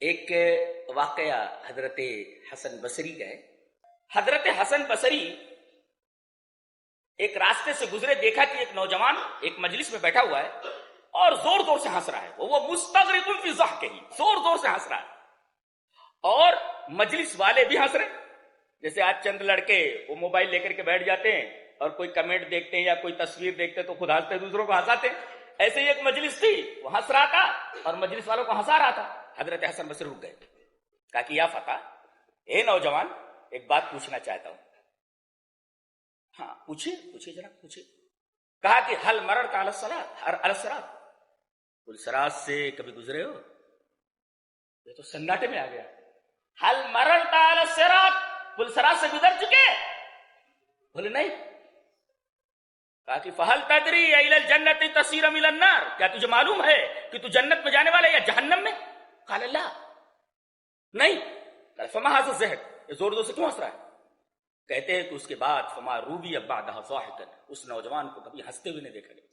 ایک واقعہ حضرت حسن بصری کا ہے۔ حضرت حسن بصری ایک راستے سے گزرے، دیکھا کہ ایک نوجوان ایک مجلس میں بیٹھا ہوا ہے اور زور زور سے ہنس رہا ہے، وہ مستغرق فی ضحکہ، زور زور سے ہنس رہا ہے، اور مجلس والے بھی ہنس رہے۔ جیسے آج چند لڑکے وہ موبائل لے کر کے بیٹھ جاتے ہیں اور کوئی کمنٹ دیکھتے ہیں یا کوئی تصویر دیکھتے ہیں تو خود ہنستے، دوسروں کو ہنساتے ہیں۔ ایسے ہی ایک مجلس تھی، وہ ہنس رہا تھا اور مجلس والوں کو ہنسا رہا تھا۔ حضرت حسن بصری رک گئے، کہا کہ یا فتیٰ، اے نوجوان، ایک بات پوچھنا چاہتا ہوں۔ ہاں پوچھیے پوچھیے جناب پوچھیے۔ کہا کہ حل مررت علی الصراط، پل صراط سے کبھی گزرے ہو؟ یہ تو سناٹے میں آ گیا۔ حل مررت علی الصراط، پل صراط سے گزر چکے؟ بولے نہیں۔ کہا کہ فہل تدری الی الجنت تصیر ام الی النار، کیا تجھے معلوم ہے کہ تو جنت میں جانے والا ہے یا جہنم میں؟ قال لا، نہیں۔ قال فما ھذا الضحک، یہ زور زور سے کیوں ہنس رہا ہے؟ کہتے ہیں کہ اس کے بعد فما روبی بعدہ ضاحکا، اس نوجوان کو کبھی ہنستے ہوئے نہیں دیکھا گیا۔